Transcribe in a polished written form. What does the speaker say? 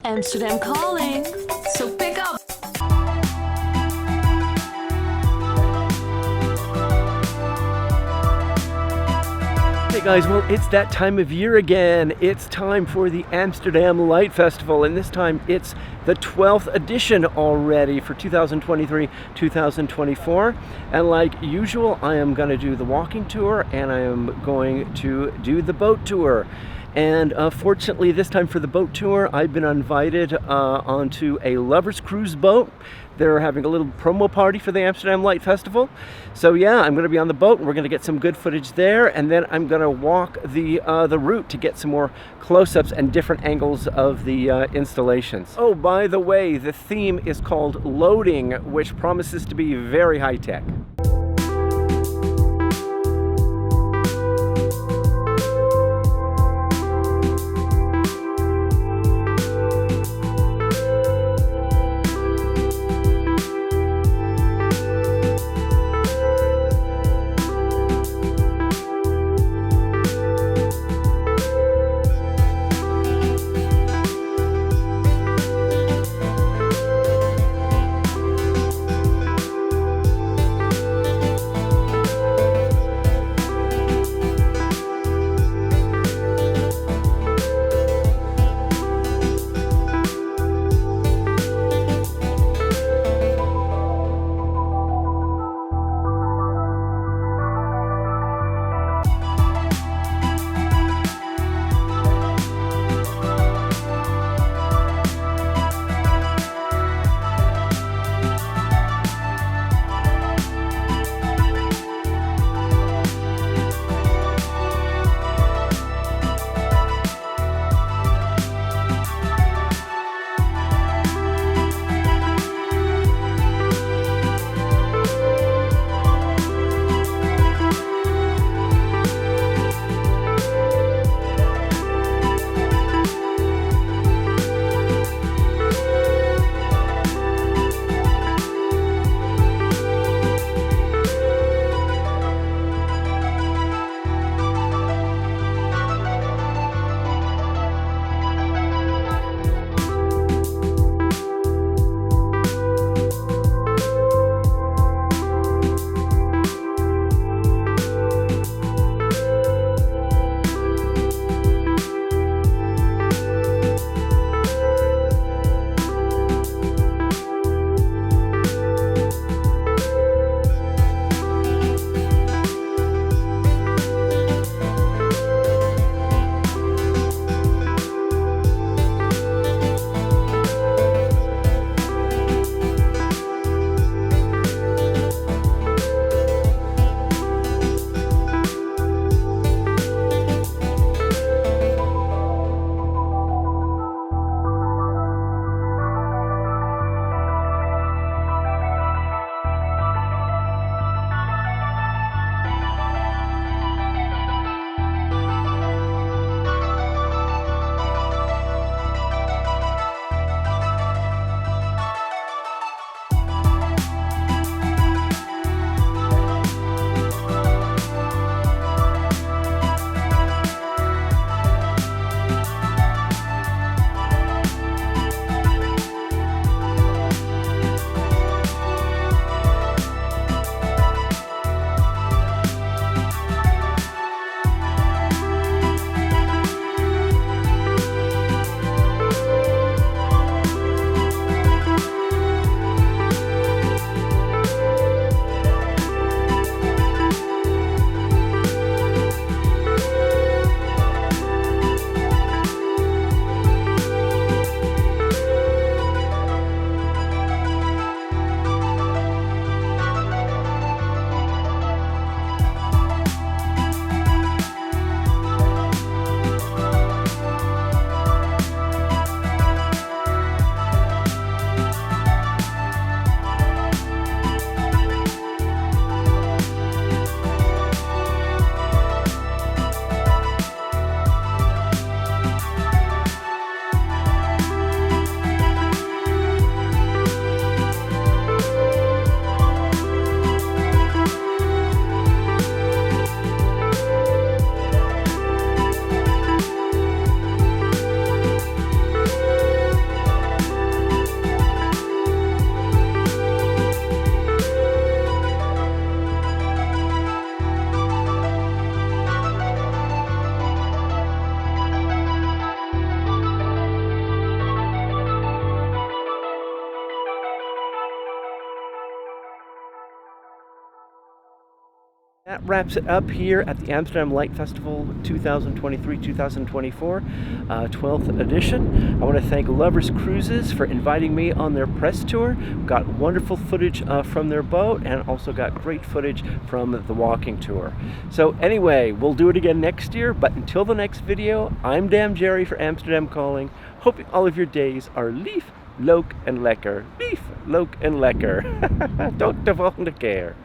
Amsterdam calling, so pick up. Hey guys, well, it's that time of year again. It's time for the Amsterdam Light Festival, and this time it's the 12th edition already for 2023-2024. And like usual, I am going to do the walking tour and I am going to do the boat tour. And fortunately, this time for the boat tour, I've been invited onto a lover's cruise boat. They're having a little promo party for the Amsterdam Light Festival. So yeah, I'm going to be on the boat and we're going to get some good footage there. And then I'm going to walk the route to get some more close-ups and different angles of the installations. Oh, by the way, the theme is called Loading, which promises to be very high-tech. That wraps it up here at the Amsterdam Light Festival 2023-2024, 12th edition. I want to thank Lovers Cruises for inviting me on their press tour. Got wonderful footage from their boat and also got great footage from the walking tour. So anyway, we'll do it again next year, but until the next video, I'm Dam Jerry for Amsterdam Calling. Hoping all of your days are lief, leuk en lekker. Lief, leuk en lekker. Tot de volgende keer.